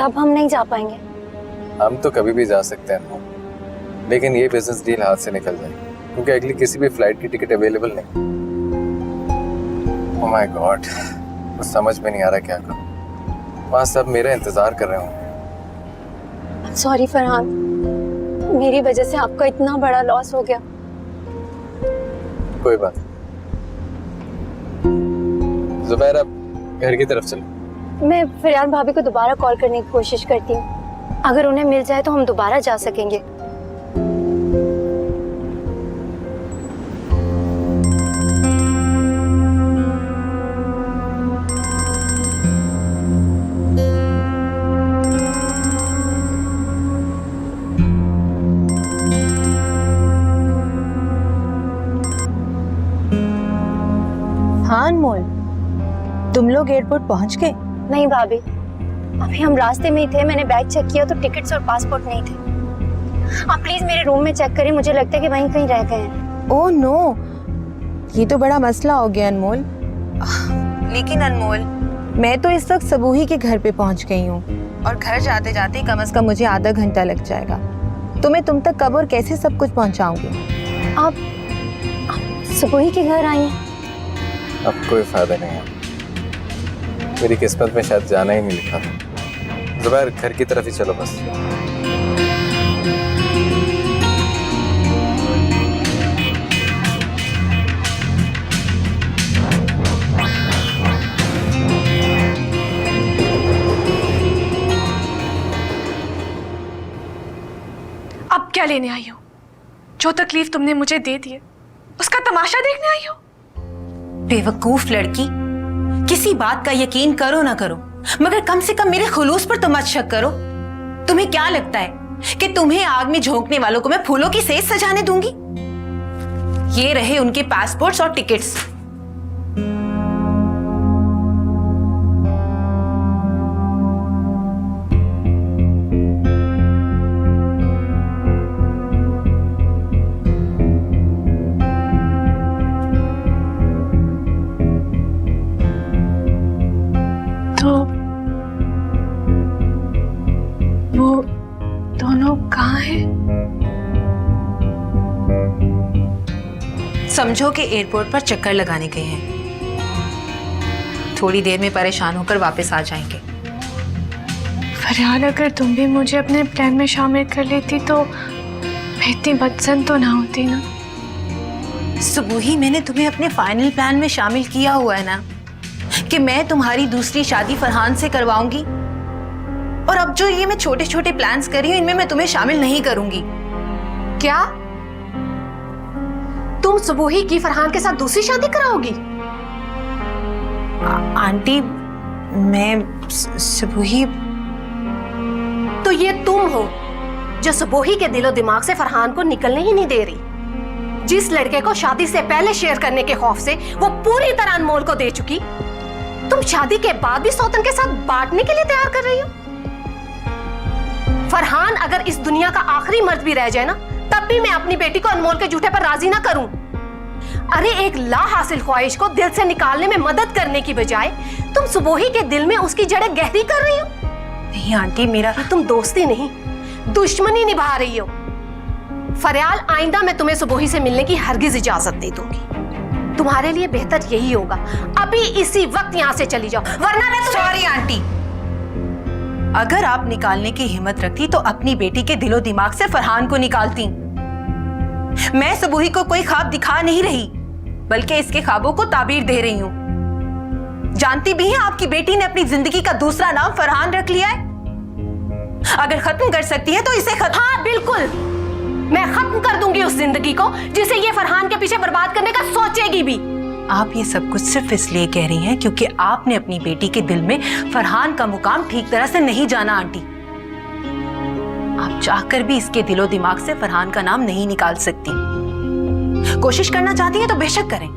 अब हम नहीं जा पाएंगे। हम तो कभी भी जा सकते हैं, लेकिन ये बिजनेस डील हाथ से निकल जाए क्योंकि अगली किसी भी फ्लाइट की टिकट अवेलेबल नहीं। ओह माय गॉड, कुछ समझ में नहीं आ रहा क्या करूं। वहाँ सब मेरा इंतजार कर रहे होंगे। सॉरी फरहान, मेरी वजह से आपका इतना बड़ा लॉस हो गया। कोई बात नहीं। जुबैर, अब घर की तरफ चलो। मैं फरियाद भाभी को दोबारा कॉल करने की कोशिश करती हूँ। अगर उन्हें मिल जाए तो हम दोबारा जा सकेंगे। हाँ अनमोल, तुम लोग एयरपोर्ट पहुंच गए? नहीं भाभी, अभी हम रास्ते में ही थे। मैंने बैग चेक किया तो टिकट्स और पासपोर्ट नहीं थे। आप प्लीज मेरे रूम में चेक करें, मुझे लगता है कि वहीं कहीं रह गए हैं। ओह नो, ये तो बड़ा मसला हो गया अनमोल। लेकिन अनमोल, मैं तो इस वक्त सबूही के घर पे पहुंच गई हूँ और घर जाते जाते कम से कम मुझे आधा घंटा लग जाएगा। तो मैं तुम तक कब और कैसे सब कुछ पहुंचाऊंगी? आप सबूही के घर आई हैं? अब कोई फायदा नहीं है, मेरी किस्मत में शायद जाना ही नहीं लिखा था। जुबैर, घर की तरफ ही चलो बस। अब क्या लेने आई हो? जो तकलीफ तुमने मुझे दे दी है उसका तमाशा देखने आई हो? बेवकूफ लड़की, किसी बात का यकीन करो ना करो, मगर कम से कम मेरे खुलूस पर तो मत शक करो। तुम्हें क्या लगता है कि तुम्हें आग में झोंकने वालों को मैं फूलों की सेज सजाने दूंगी? ये रहे उनके पासपोर्ट्स और टिकट्स। वो दोनों कहाँ हैं? समझो कि एयरपोर्ट पर चक्कर लगाने गए हैं। थोड़ी देर में परेशान होकर वापस आ जाएंगे। फरियाद, अगर तुम भी मुझे अपने प्लान में शामिल कर लेती तो मैं इतनी बदसन तो ना होती ना। सुबह ही मैंने तुम्हें अपने फाइनल प्लान में शामिल किया हुआ है ना, कि मैं तुम्हारी दूसरी शादी फरहान से करवाऊंगी। और अब जो ये मैं छोटे छोटे प्लान्स कर रही हूं, इनमें मैं तुम्हें शामिल नहीं करूंगी। क्या तुम सुबोही की फरहान के साथ दूसरी शादी कराओगी? आंटी, मैं सुबोही। तो ये तुम हो जो सुबोही के दिलो दिमाग से फरहान को निकलने ही नहीं दे रही। जिस लड़के को शादी से पहले शेयर करने के खौफ से वो पूरी तरह अनमोल को दे चुकी, तुम शादी के बाद भी सौतन के साथ बांटने के लिए तैयार कर रही हो। फरहान अगर इस दुनिया का आखिरी मर्द भी रह जाए ना, तब भी मैं अपनी बेटी को अनमोल के झूठे पर राजी ना करूं। अरे एक ला हासिल ख्वाहिश को दिल से निकालने में मदद करने की बजाय तुम सुबोही के दिल में उसकी जड़ें गहरी कर रही हो। नहीं आंटी, मेरा तुम दोस्ती नहीं दुश्मनी निभा रही हो। फरियाल, आइंदा मैं तुम्हें सुबोही से मिलने की हरगिज इजाजत नहीं दूंगी। तुम्हारे लिए बेहतर यही होगा अभी इसी वक्त यहाँ से चली जाओ, वरना मैं सॉरी आंटी, अगर आप निकालने की हिम्मत रखती तो अपनी बेटी के दिलो दिमाग से फरहान को निकालती। मैं सुबोही को कोई ख्वाब दिखा नहीं रही, बल्कि इसके ख्वाबों को ताबीर दे रही हूं। जानती भी हैं आपकी बेटी ने अपनी जिंदगी का दूसरा नाम फरहान रख लिया है। अगर खत्म कर सकती है तो इसे खत्म। हाँ बिल्कुल, मैं खत्म कर दूंगी उस जिंदगी को जिसे ये फरहान के पीछे बर्बाद करने का सोचेगी भी। आप ये सब कुछ सिर्फ इसलिए कह रही हैं क्योंकि आपने अपनी बेटी के दिल में फरहान का मुकाम ठीक तरह से नहीं जाना। आंटी, आप चाहकर भी इसके दिलो दिमाग से फरहान का नाम नहीं निकाल सकती। कोशिश करना चाहती हैं तो बेशक करें।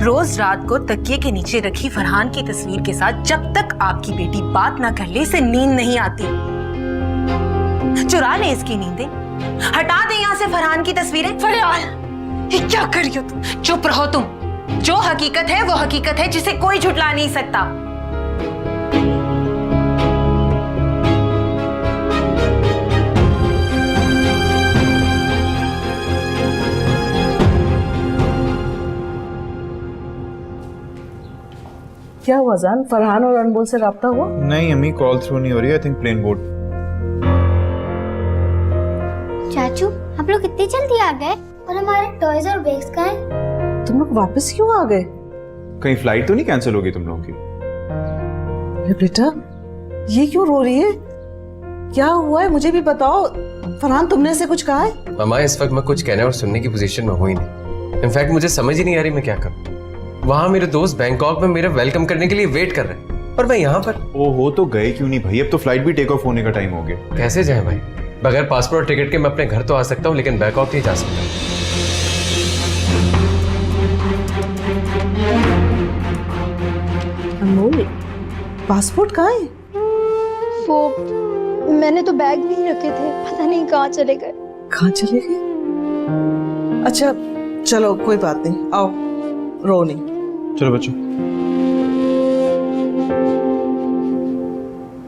रोज रात को तकिए के नीचे रखी फरहान की तस्वीर के साथ जब तक आपकी बेटी बात ना कर ले, इसे नींद नहीं आती। चुरा ले इसकी नींदें, हटा दे यहां से फरहान की तस्वीरें। फरियाल, ये क्या कर रही हो तुम? चुप रहो तुम। जो हकीकत है वो हकीकत है, जिसे कोई झुठला नहीं सकता। क्या हुआ जान? फरहान और अनमोल से राब्ता हुआ? नहीं अम्मी, कॉल थ्रू नहीं हो रही। I think plain board. चाचू, आप लोग इतनी जल्दी आ गए और हमारे टॉयज और बैग्स कहाँ हैं? तुम लोग वापस क्यों आ गए? कहीं फ्लाइट तो नहीं कैंसिल होगी तुम लोगों की? अरे बेटा, ये क्यों रो रही है? क्या हुआ है मुझे भी बताओ। फरहान, तुमने से कुछ कहा है? मामा इस वक्त मैं कुछ कहने और सुनने की पोजीशन में हूं ही नहीं। इनफैक्ट मुझे समझ ही नहीं आ रही मैं क्या करूं। वहां मेरे दोस्त बैंकॉक में मेरा वेलकम करने के लिए वेट कर रहे हैं और मैं यहाँ पर। ओहो, तो गए क्यों नहीं भाई? अब तो फ्लाइट भी टेक ऑफ होने का टाइम हो गया। कैसे जाए भाई? बगैर पासपोर्ट और टिकट के मैं अपने घर तो आ सकता हूँ, लेकिन बैंकॉक नहीं जा सकता। अनमोल, पासपोर्ट कहाँ है? वो मैंने तो बैग में ही रखे थे, पता नहीं कहाँ चले गए। कहाँ चले गए? अच्छा चलो कोई बात नहीं, आओ, रो नहीं। चलो बच्चों।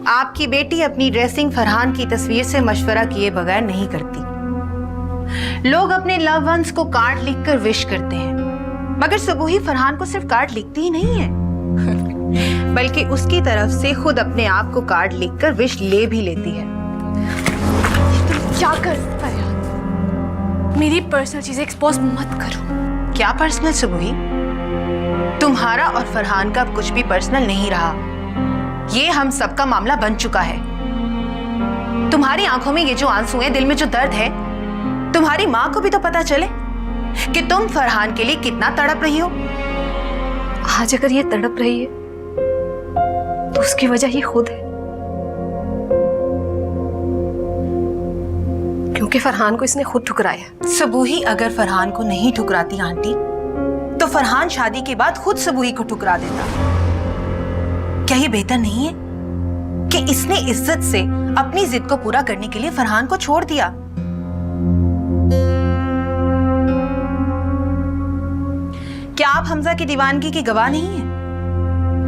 आपकी बेटी अपनी ड्रेसिंग फरहान की तस्वीर से मशवरा किए बगैर नहीं करती। लोग अपने लव वंस को कार्ड लिखकर विश करते हैं, मगर सुबुही फरहान को सिर्फ कार्ड लिखती ही नहीं है बल्कि उसकी तरफ से खुद अपने आप को कार्ड लिखकर विश ले भी लेती है। क्या कर फरहान, मेरी पर्सनल चीजें एक्सपोज मत करो। क्या पर्सनल सुबुही? तुम्हारा और फरहान का अब कुछ भी पर्सनल नहीं रहा। ये हम सबका मामला बन चुका है। तुम्हारी आंखों में ये जो आंसू है, दिल में जो दर्द है, तुम्हारी माँ को भी तो पता चले कि तुम फरहान के लिए कितना तड़प रही हो। आज अगर ये तड़प रही है तो उसकी वजह ये खुद है, क्योंकि फरहान को इसने खुद ठुकराया। सुबुही अगर फरहान को नहीं ठुकराती आंटी, तो फरहान शादी के बाद खुद सुबुही को ठुकरा देता। क्या ये बेहतर नहीं है कि इसने इज्जत से अपनी जिद को पूरा करने के लिए फरहान को छोड़ दिया? क्या आप हमजा की दीवानगी की गवाह नहीं हैं?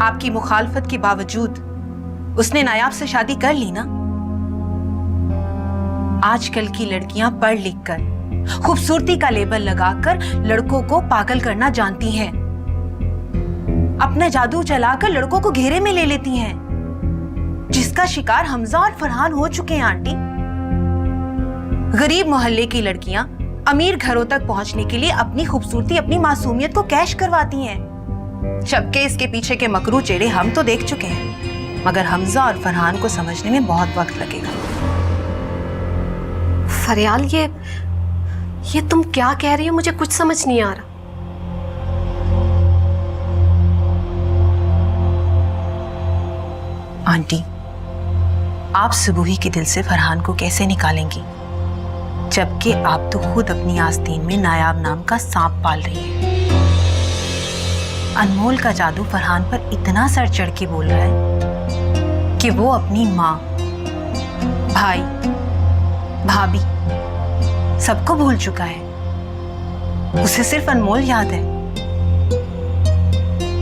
आपकी मुखालफत के बावजूद उसने नायाब से शादी कर ली ना। आजकल की लड़कियां पढ़ लिख कर खूबसूरती का लेबल लगाकर लड़कों को पागल करना जानती हैं, अपना जादू चलाकर लड़कों को घेरे में ले लेती हैं, जिसका शिकार हमजा और फरहान हो चुके हैं आंटी। गरीब मोहल्ले की लड़कियां अमीर घरों तक पहुंचने के लिए अपनी खूबसूरती, अपनी मासूमियत को कैश करवाती हैं, जबकि इसके पीछे के मकरू चेहरे हम तो देख चुके हैं, मगर हमजा और फरहान को समझने में बहुत वक्त लगेगा। फरियाल, ये तुम क्या कह रही हो? मुझे कुछ समझ नहीं आ रहा। आंटी, आप सुबुही के दिल से फरहान को कैसे निकालेंगी, जबकि आप तो खुद अपनी आस्तीन में नायाब नाम का सांप पाल रही है। अनमोल का जादू फरहान पर इतना सर चढ़ के बोल रहा है कि वो अपनी माँ, भाई, भाभी सबको भूल चुका है। उसे सिर्फ अनमोल याद है।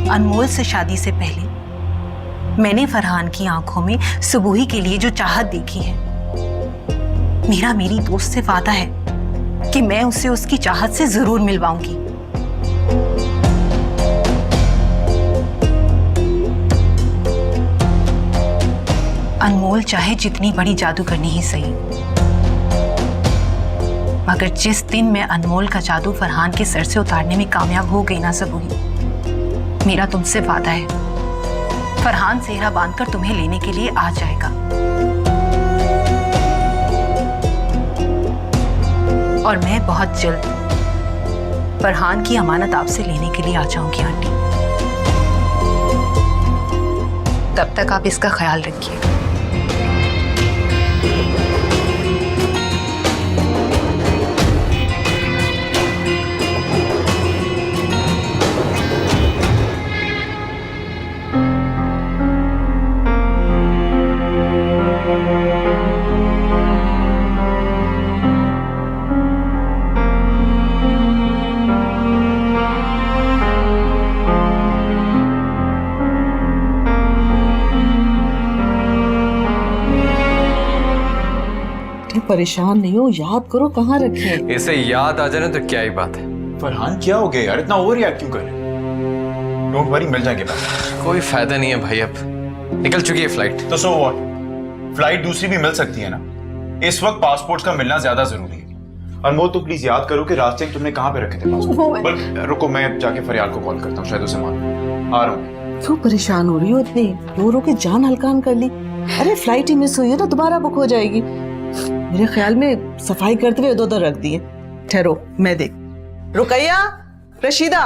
अनमोल से शादी से पहले मैंने फरहान की आंखों में सुबुही के लिए जो चाहत देखी है, मेरी दोस्त से वादा है कि मैं उसे उसकी चाहत से जरूर मिलवाऊंगी। अनमोल चाहे जितनी बड़ी जादूगरनी ही सही, मगर जिस दिन मैं अनमोल का जादू फरहान के सर से उतारने में कामयाब हो गई ना सुबुही, मेरा तुमसे वादा है, फरहान सेहरा बांधकर तुम्हें लेने के लिए आ जाएगा। और मैं बहुत जल्द फरहान की अमानत आपसे लेने के लिए आ जाऊंगी आंटी। तब तक आप इसका ख्याल रखिएगा। परेशान नहीं हो, याद करो कहाँ रखे हैं। इसे याद आ जाए ना तो क्या ही बात है। फरहान क्या हो गया यार, इतना ओवर रिएक्ट क्यों कर रहे हैं? डोंट वरी, मिल जाएंगे पैसे। कोई फायदा नहीं है भाई, अब निकल चुकी है फ्लाइट। तो सो व्हाट, फ्लाइट दूसरी भी मिल सकती है ना। इस वक्त पासपोर्ट का मिलना ज्यादा जरूरी है। अनमोल तो प्लीज याद करो कि रास्ते में तुमने कहाँ पे रखे थे पासपोर्ट। रुको, मैं जाके फरियाल को कॉल करता हूँ, शायद उसे मालूम। आ रहा हूँ। क्यों परेशान हो रही हो इतनी? रो रो के जान हल्कान कर ली। अरे फ्लाइट ही मिस हुई है तो दोबारा बुक हो जाएगी। मेरे ख्याल में सफाई करते हुए उधर रख दिए। ठहरो, मैं देख। रुकैया, रशीदा,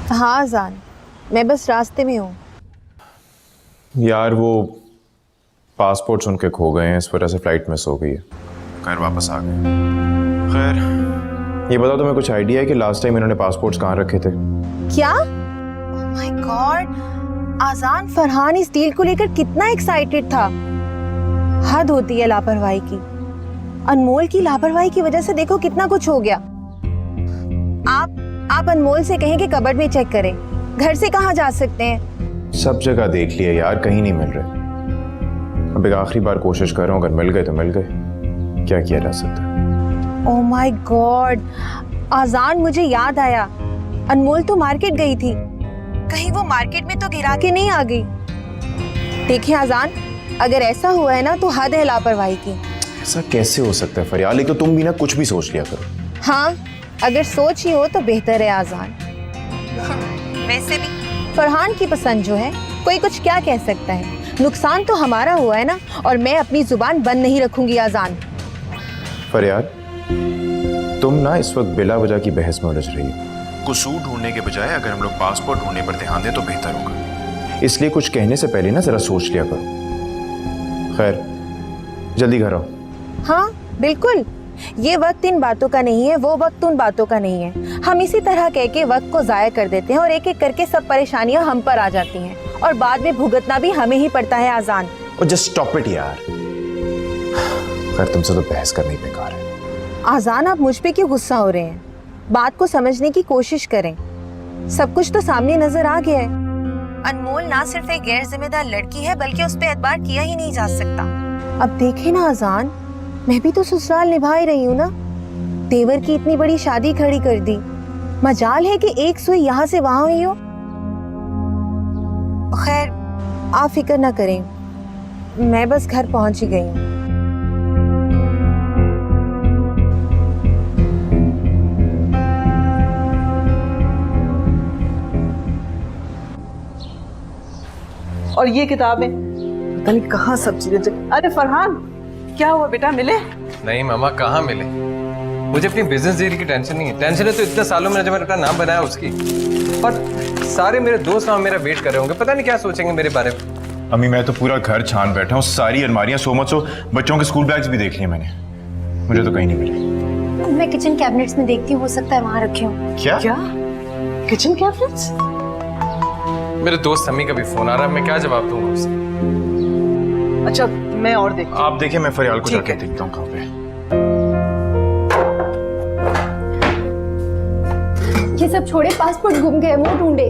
हाँ अजान, मैं बस रास्ते में हूँ। यार वो पासपोर्ट सुन के खो गए हैं, इस वजह से फ्लाइट मिस हो गई है। खैर वापस आ गए। खैर ये बताओ, तुम्हें कुछ आइडिया है कि लास्ट टाइम इन्होंने पासपोर्ट्स कहाँ रखे थे? क्या? ओह माय गॉड, आजान फरहान इस डील को लेकर कितना एक्साइटेड था। हद होती है लापरवाही की। अनमोल की लापरवाही की वजह से देखो कितना कुछ हो गया। आप अनमोल से कहें कि कबर्ड में चेक करें। घर से कहाँ जा सकते हैं? सब जगह देख लिया यार, कहीं नहीं मिल रहे। अब एक आखिरी बार कोशिश कर रहा हूँ, अगर मिल गए तो मिल गए, क्या किया जा सकता है। ओह माय गॉड आजान, मुझे याद आया, अनमोल तो मार्केट गई थी। कहीं वो मार्केट में तो गिरा के नहीं आ गई? देखिए आजान, अगर ऐसा हुआ है ना तो हद है लापरवाही की। ऐसा कैसे हो सकता है फरियाल? एक तो तुम भी ना कुछ भी सोच लिया करो। हाँ, अगर सोच ही हो तो बेहतर है आजान। वैसे भी फरहान की पसंद जो है, कोई कुछ क्या कह सकता है। नुकसान तो हमारा हुआ है ना, और मैं अपनी जुबान बंद नहीं रखूंगी आजान। फरियाल, तुम ना इस वक्त बिला वजह की बहस में उलझ रही हो। कसूर ढूंढने के बजाय अगर हम लोग पासपोर्ट ढूंढने पर ध्यान दें तो बेहतर होगा। इसलिए कुछ कहने से पहले ना जरा सोच लिया करो। खैर जल्दी घर आओ। हाँ बिल्कुल, ये वक्त इन बातों का नहीं है, वो वक्त उन बातों का नहीं है। हम इसी तरह कह के वक्त को जाया कर देते हैं और एक एक करके सब परेशानियां हम पर आ जाती हैं और बाद में भुगतना भी हमें ही पड़ता है आजान। और जस्ट स्टॉप इट यार। खैर तुमसे तो बहस करनी बेकार है। आजान, आप मुझ पे क्यों गुस्सा हो रहे हैं? बात को समझने की कोशिश करें। सब कुछ तो सामने नजर आ गया है। अनमोल ना सिर्फ एक गैर जिम्मेदार लड़की है, बल्कि उस पे एतबार किया ही नहीं जा सकता। अब देखे ना आजान, मैं भी तो ससुराल निभा ही रही हूँ ना। तेवर की इतनी बड़ी शादी खड़ी कर दी, मजाल है कि एक सुई यहाँ से वहां हुई हो। खैर आप फिक्र ना करें, मैं बस घर पहुंच ही गई हूँ। और ये किताबें पता नहीं कहाँ सब चीजें। अरे फरहान, क्या हुआ बेटा, मिले? नहीं मामा, कहाँ मिले। मुझे अपनी बिजनेस डील की टेंशन नहीं है। टेंशन है तो इतने सालों में जब मैंने अपना नाम बनाया उसकी। और सारे मेरे दोस्त वहाँ मेरा वेट कर रहे होंगे, पता नहीं क्या सोचेंगे मेरे बारे में। अम्मी मैं तो पूरा घर छान बैठा हूँ, सारी अलमारियां सो मच सो, बच्चों के स्कूल बैग्स भी देख लिए मैंने, मुझे तो कहीं नहीं मिले। मैं किचन कैबिनेट्स में देखती हूँ, हो सकता है वहाँ रखे हों। क्या? Kitchen cabinets? मेरे दोस्त समी का भी फोन आ रहा है, मैं क्या जवाब दूंगा उसे। अच्छा मैं और देख। आप देखिए, मैं फरियाल को जाके देखता हूँ कहाँ पे। ये सब छोड़े, पासपोर्ट गुम गए, वो ढूंढे।